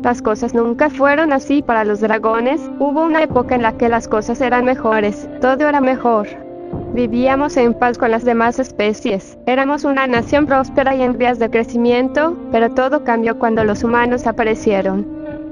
Las cosas nunca fueron así para los dragones. Hubo una época en la que las cosas eran mejores, todo era mejor. Vivíamos en paz con las demás especies. Éramos una nación próspera y en vías de crecimiento, pero todo cambió cuando los humanos aparecieron.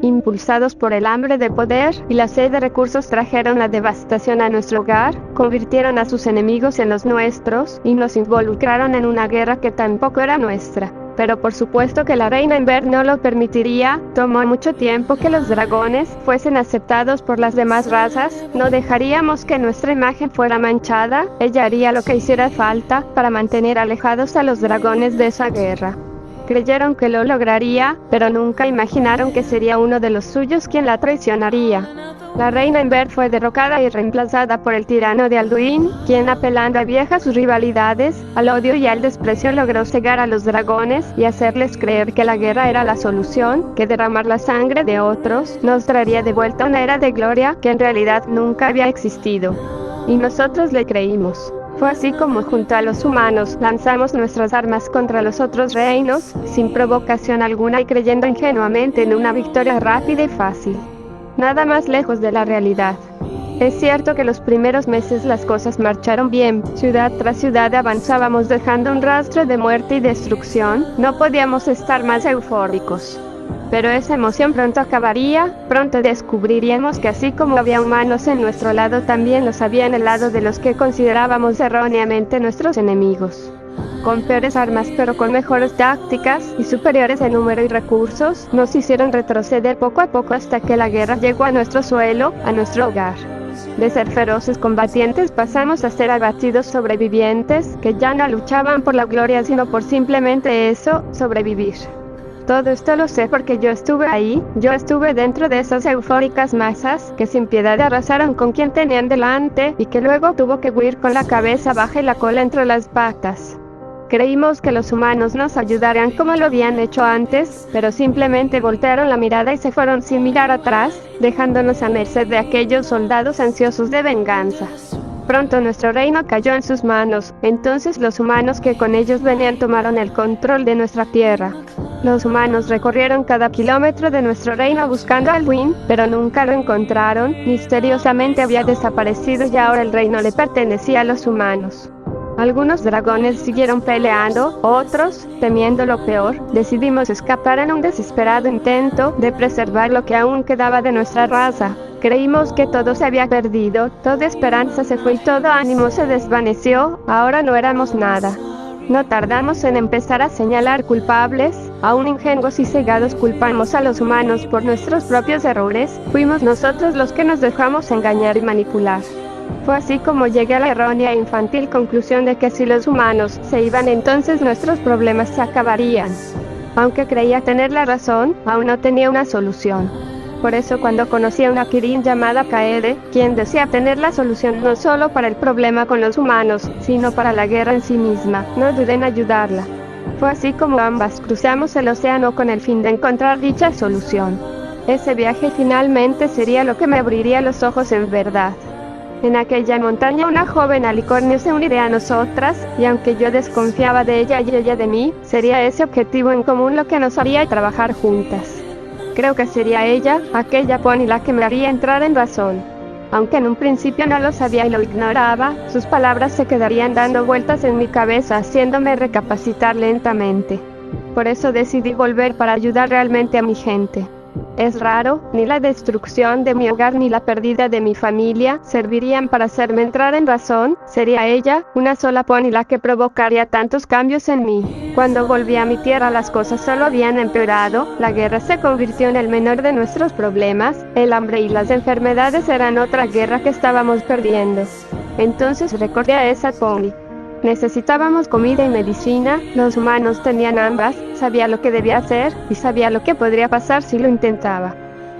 Impulsados por el hambre de poder y la sed de recursos, trajeron la devastación a nuestro hogar, convirtieron a sus enemigos en los nuestros y nos involucraron en una guerra que tampoco era nuestra. Pero por supuesto que la reina Ember no lo permitiría. Tomó mucho tiempo que los dragones fuesen aceptados por las demás razas. No dejaríamos que nuestra imagen fuera manchada. Ella haría lo que hiciera falta para mantener alejados a los dragones de esa guerra. Creyeron que lo lograría, pero nunca imaginaron que sería uno de los suyos quien la traicionaría. La reina Ember fue derrocada y reemplazada por el tirano de Alduin, quien, apelando a viejas rivalidades, al odio y al desprecio, logró cegar a los dragones y hacerles creer que la guerra era la solución, que derramar la sangre de otros nos traería de vuelta una era de gloria que en realidad nunca había existido. Y nosotros le creímos. Fue así como junto a los humanos lanzamos nuestras armas contra los otros reinos, sin provocación alguna y creyendo ingenuamente en una victoria rápida y fácil. Nada más lejos de la realidad. Es cierto que los primeros meses las cosas marcharon bien, ciudad tras ciudad avanzábamos dejando un rastro de muerte y destrucción, no podíamos estar más eufóricos. Pero esa emoción pronto acabaría, pronto descubriríamos que así como había humanos en nuestro lado, también los había en el lado de los que considerábamos erróneamente nuestros enemigos. Con peores armas pero con mejores tácticas y superiores en número y recursos, nos hicieron retroceder poco a poco hasta que la guerra llegó a nuestro suelo, a nuestro hogar. De ser feroces combatientes pasamos a ser abatidos sobrevivientes, que ya no luchaban por la gloria sino por simplemente eso, sobrevivir. Todo esto lo sé porque yo estuve ahí, yo estuve dentro de esas eufóricas masas que sin piedad arrasaron con quien tenían delante y que luego tuvo que huir con la cabeza baja y la cola entre las patas. Creímos que los humanos nos ayudarían como lo habían hecho antes, pero simplemente voltearon la mirada y se fueron sin mirar atrás, dejándonos a merced de aquellos soldados ansiosos de venganza. Pronto nuestro reino cayó en sus manos, entonces los humanos que con ellos venían tomaron el control de nuestra tierra. Los humanos recorrieron cada kilómetro de nuestro reino buscando a Alduin, pero nunca lo encontraron, misteriosamente había desaparecido y ahora el reino le pertenecía a los humanos. Algunos dragones siguieron peleando, otros, temiendo lo peor, decidimos escapar en un desesperado intento de preservar lo que aún quedaba de nuestra raza. Creímos que todo se había perdido, toda esperanza se fue y todo ánimo se desvaneció, ahora no éramos nada. No tardamos en empezar a señalar culpables, aún ingenuos y cegados culpamos a los humanos por nuestros propios errores, fuimos nosotros los que nos dejamos engañar y manipular. Fue así como llegué a la errónea e infantil conclusión de que si los humanos se iban entonces nuestros problemas se acabarían. Aunque creía tener la razón, aún no tenía una solución. Por eso cuando conocí a una Kirin llamada Kaede, quien decía tener la solución no solo para el problema con los humanos, sino para la guerra en sí misma, no dudé en ayudarla. Fue así como ambas cruzamos el océano con el fin de encontrar dicha solución. Ese viaje finalmente sería lo que me abriría los ojos en verdad. En aquella montaña una joven alicornio se uniría a nosotras, y aunque yo desconfiaba de ella y ella de mí, sería ese objetivo en común lo que nos haría trabajar juntas. Creo que sería ella, aquella pony la que me haría entrar en razón. Aunque en un principio no lo sabía y lo ignoraba, sus palabras se quedarían dando vueltas en mi cabeza haciéndome recapacitar lentamente. Por eso decidí volver para ayudar realmente a mi gente. Es raro, ni la destrucción de mi hogar ni la pérdida de mi familia servirían para hacerme entrar en razón, sería ella, una sola pony la que provocaría tantos cambios en mí. Cuando volví a mi tierra las cosas solo habían empeorado, la guerra se convirtió en el menor de nuestros problemas, el hambre y las enfermedades eran otra guerra que estábamos perdiendo. Entonces recordé a esa pony. Necesitábamos comida y medicina, los humanos tenían ambas, sabía lo que debía hacer, y sabía lo que podría pasar si lo intentaba.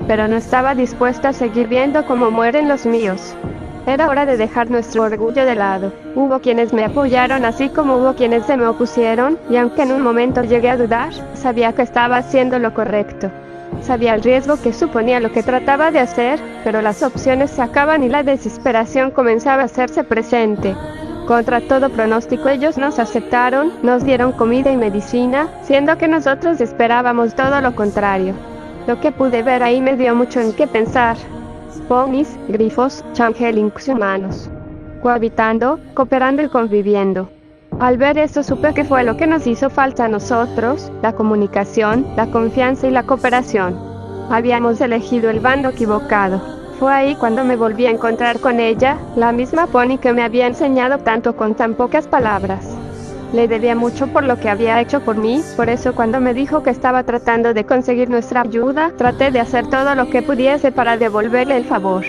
Pero no estaba dispuesta a seguir viendo cómo mueren los míos. Era hora de dejar nuestro orgullo de lado. Hubo quienes me apoyaron así como hubo quienes se me opusieron, y aunque en un momento llegué a dudar, sabía que estaba haciendo lo correcto. Sabía el riesgo que suponía lo que trataba de hacer, pero las opciones se acaban y la desesperación comenzaba a hacerse presente. Contra todo pronóstico ellos nos aceptaron, nos dieron comida y medicina, siendo que nosotros esperábamos todo lo contrario. Lo que pude ver ahí me dio mucho en qué pensar. Ponis, grifos, changelings humanos. Cohabitando, cooperando y conviviendo. Al ver esto supe que fue lo que nos hizo falta a nosotros, la comunicación, la confianza y la cooperación. Habíamos elegido el bando equivocado. Fue ahí cuando me volví a encontrar con ella, la misma Pony que me había enseñado tanto con tan pocas palabras. Le debía mucho por lo que había hecho por mí, por eso cuando me dijo que estaba tratando de conseguir nuestra ayuda, traté de hacer todo lo que pudiese para devolverle el favor.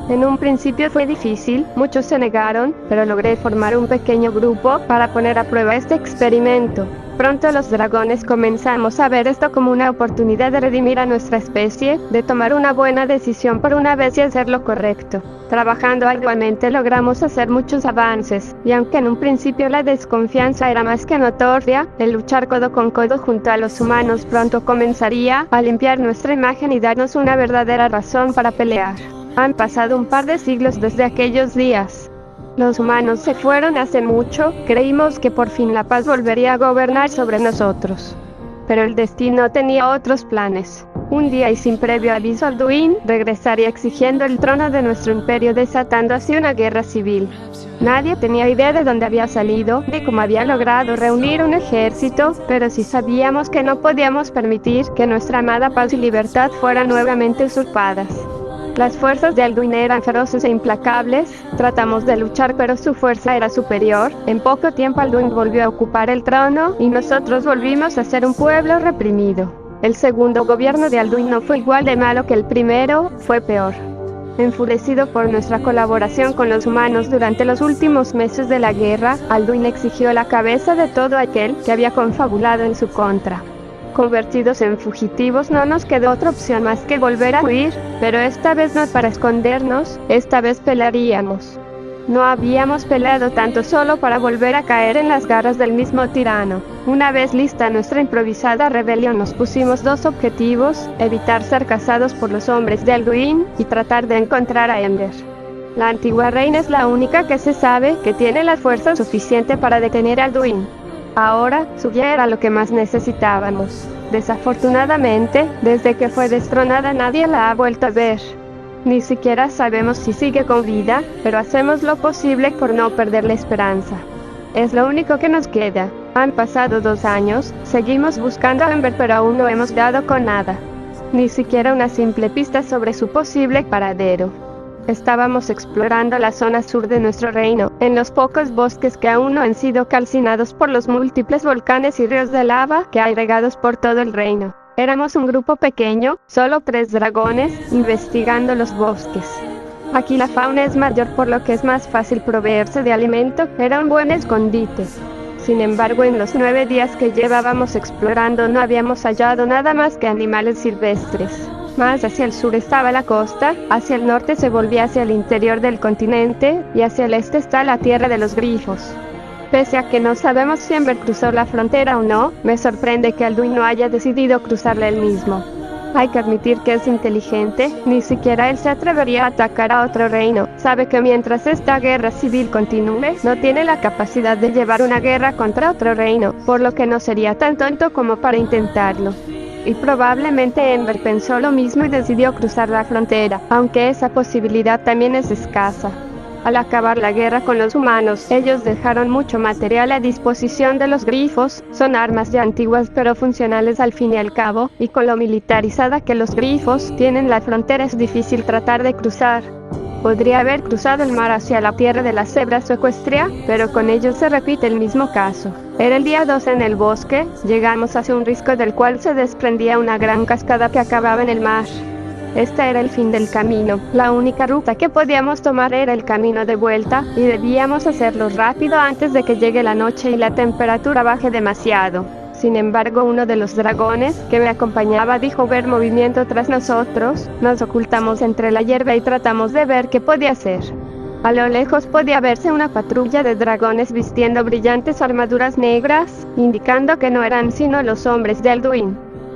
En un principio fue difícil, muchos se negaron, pero logré formar un pequeño grupo para poner a prueba este experimento. Pronto los dragones comenzamos a ver esto como una oportunidad de redimir a nuestra especie, de tomar una buena decisión por una vez y hacer lo correcto. Trabajando arduamente logramos hacer muchos avances, y aunque en un principio la desconfianza era más que notoria, el luchar codo con codo junto a los humanos pronto comenzaría a limpiar nuestra imagen y darnos una verdadera razón para pelear. Han pasado un par de siglos desde aquellos días. Los humanos se fueron hace mucho, creímos que por fin la paz volvería a gobernar sobre nosotros. Pero el destino tenía otros planes. Un día y sin previo aviso Alduin regresaría exigiendo el trono de nuestro imperio, desatando así una guerra civil. Nadie tenía idea de dónde había salido, ni cómo había logrado reunir un ejército, pero sí sabíamos que no podíamos permitir que nuestra amada paz y libertad fueran nuevamente usurpadas. Las fuerzas de Alduin eran feroces e implacables, tratamos de luchar pero su fuerza era superior. En poco tiempo Alduin volvió a ocupar el trono y nosotros volvimos a ser un pueblo reprimido. El segundo gobierno de Alduin no fue igual de malo que el primero, fue peor. Enfurecido por nuestra colaboración con los humanos durante los últimos meses de la guerra, Alduin exigió la cabeza de todo aquel que había confabulado en su contra. Convertidos en fugitivos no nos quedó otra opción más que volver a huir, pero esta vez no para escondernos, esta vez pelearíamos. No habíamos peleado tanto solo para volver a caer en las garras del mismo tirano. Una vez lista nuestra improvisada rebelión nos pusimos dos objetivos, evitar ser cazados por los hombres de Alduin y tratar de encontrar a Ember. La antigua reina es la única que se sabe que tiene la fuerza suficiente para detener a Alduin. Ahora, su guía era lo que más necesitábamos. Desafortunadamente, desde que fue destronada nadie la ha vuelto a ver. Ni siquiera sabemos si sigue con vida, pero hacemos lo posible por no perder la esperanza. Es lo único que nos queda. Han pasado 2 años, seguimos buscando a Ember pero aún no hemos dado con nada. Ni siquiera una simple pista sobre su posible paradero. Estábamos explorando la zona sur de nuestro reino, en los pocos bosques que aún no han sido calcinados por los múltiples volcanes y ríos de lava que hay regados por todo el reino. Éramos un grupo pequeño, solo 3 dragones, investigando los bosques. Aquí la fauna es mayor por lo que es más fácil proveerse de alimento, era un buen escondite. Sin embargo, en los 9 días que llevábamos explorando no habíamos hallado nada más que animales silvestres. Más hacia el sur estaba la costa, hacia el norte se volvía hacia el interior del continente, y hacia el este está la tierra de los grifos. Pese a que no sabemos si Ember cruzó la frontera o no, me sorprende que Alduin no haya decidido cruzarla él mismo. Hay que admitir que es inteligente, ni siquiera él se atrevería a atacar a otro reino. Sabe que mientras esta guerra civil continúe, no tiene la capacidad de llevar una guerra contra otro reino, por lo que no sería tan tonto como para intentarlo. Y probablemente Ember pensó lo mismo y decidió cruzar la frontera, aunque esa posibilidad también es escasa. Al acabar la guerra con los humanos, ellos dejaron mucho material a disposición de los grifos, son armas ya antiguas pero funcionales al fin y al cabo, y con lo militarizada que los grifos tienen la frontera es difícil tratar de cruzar. Podría haber cruzado el mar hacia la tierra de la cebra ecuestria, pero con ellos se repite el mismo caso. Era el día 12 en el bosque, llegamos hacia un risco del cual se desprendía una gran cascada que acababa en el mar. Este era el fin del camino, la única ruta que podíamos tomar era el camino de vuelta, y debíamos hacerlo rápido antes de que llegue la noche y la temperatura baje demasiado. Sin embargo, uno de los dragones que me acompañaba dijo ver movimiento tras nosotros. Nos ocultamos entre la hierba y tratamos de ver qué podía ser. A lo lejos podía verse una patrulla de dragones vistiendo brillantes armaduras negras, indicando que no eran sino los hombres de Alduin.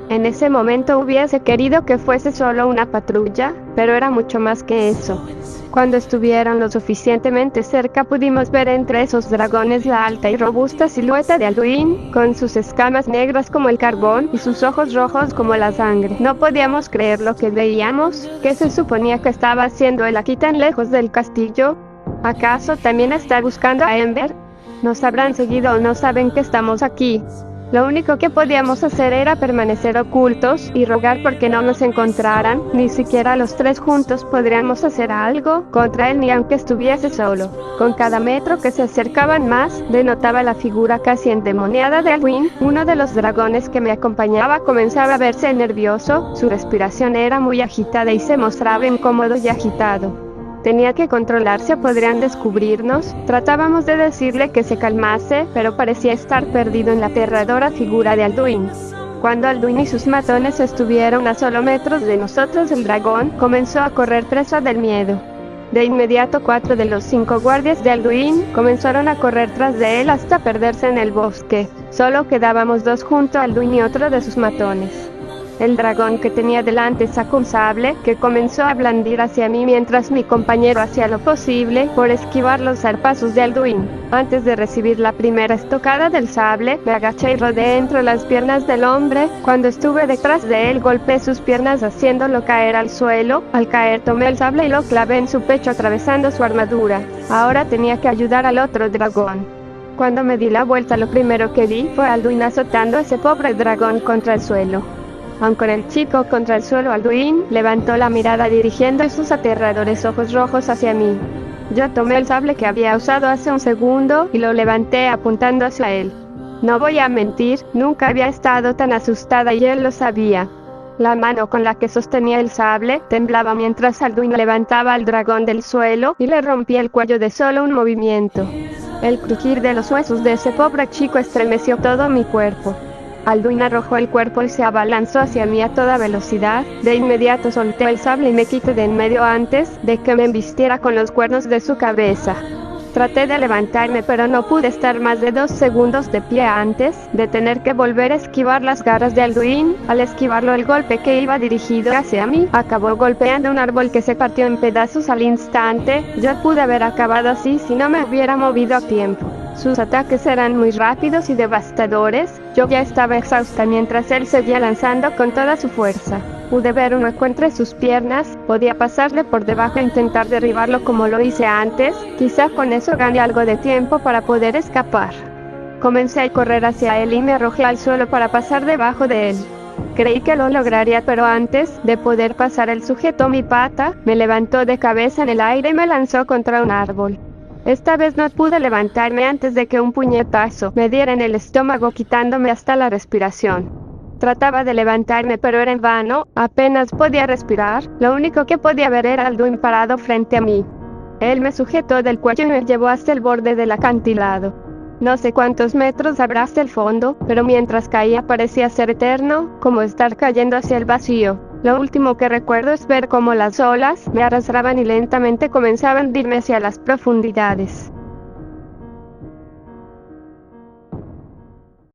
En ese momento hubiese querido que fuese solo una patrulla, pero era mucho más que eso. Cuando estuvieron lo suficientemente cerca pudimos ver entre esos dragones la alta y robusta silueta de Alduin, con sus escamas negras como el carbón y sus ojos rojos como la sangre. No podíamos creer lo que veíamos. ¿Qué se suponía que estaba haciendo él aquí tan lejos del castillo? ¿Acaso también está buscando a Ember? ¿Nos habrán seguido o no saben que estamos aquí? Lo único que podíamos hacer era permanecer ocultos y rogar porque no nos encontraran. Ni siquiera los tres juntos podríamos hacer algo contra él, ni aunque estuviese solo. Con cada metro que se acercaban más, denotaba la figura casi endemoniada de Alduin. Uno de los dragones que me acompañaba comenzaba a verse nervioso, su respiración era muy agitada y se mostraba incómodo y agitado. Tenía que controlarse o podrían descubrirnos. Tratábamos de decirle que se calmase, pero parecía estar perdido en la aterradora figura de Alduin. Cuando Alduin y sus matones estuvieron a solo metros de nosotros, el dragón comenzó a correr presa del miedo. De inmediato 4 de los 5 guardias de Alduin comenzaron a correr tras de él hasta perderse en el bosque. Solo quedábamos 2 junto a Alduin y otro de sus matones. El dragón que tenía delante sacó un sable que comenzó a blandir hacia mí mientras mi compañero hacía lo posible por esquivar los zarpazos de Alduin. Antes de recibir la primera estocada del sable, me agaché y rodeé entre las piernas del hombre. Cuando estuve detrás de él, golpeé sus piernas haciéndolo caer al suelo. Al caer tomé el sable y lo clavé en su pecho atravesando su armadura. Ahora tenía que ayudar al otro dragón. Cuando me di la vuelta, lo primero que vi fue a Alduin azotando a ese pobre dragón contra el suelo. Aun con el chico contra el suelo, Alduin levantó la mirada dirigiendo sus aterradores ojos rojos hacia mí. Yo tomé el sable que había usado hace un segundo y lo levanté apuntando hacia él. No voy a mentir, nunca había estado tan asustada y él lo sabía. La mano con la que sostenía el sable temblaba mientras Alduin levantaba al dragón del suelo y le rompía el cuello de solo un movimiento. El crujir de los huesos de ese pobre chico estremeció todo mi cuerpo. Alduin arrojó el cuerpo y se abalanzó hacia mí a toda velocidad. De inmediato solté el sable y me quité de en medio antes de que me embistiera con los cuernos de su cabeza. Traté de levantarme, pero no pude estar más de 2 segundos de pie antes de tener que volver a esquivar las garras de Alduin. Al esquivarlo, el golpe que iba dirigido hacia mí acabó golpeando un árbol que se partió en pedazos al instante. Yo pude haber acabado así si no me hubiera movido a tiempo. Sus ataques eran muy rápidos y devastadores. Yo ya estaba exhausta mientras él seguía lanzando con toda su fuerza. Pude ver un hueco entre sus piernas. Podía pasarle por debajo e intentar derribarlo como lo hice antes. Quizá con eso gane algo de tiempo para poder escapar. Comencé a correr hacia él y me arrojé al suelo para pasar debajo de él. Creí que lo lograría, pero antes de poder pasar, él sujetó mi pata, me levantó de cabeza en el aire y me lanzó contra un árbol. Esta vez no pude levantarme antes de que un puñetazo me diera en el estómago, quitándome hasta la respiración. Trataba de levantarme, pero era en vano. Apenas podía respirar. Lo único que podía ver era Alduin parado frente a mí. Él me sujetó del cuello y me llevó hasta el borde del acantilado. No sé cuántos metros habrá hasta el fondo, pero mientras caía parecía ser eterno, como estar cayendo hacia el vacío. Lo último que recuerdo es ver cómo las olas me arrastraban y lentamente comenzaban a hundirme hacia las profundidades.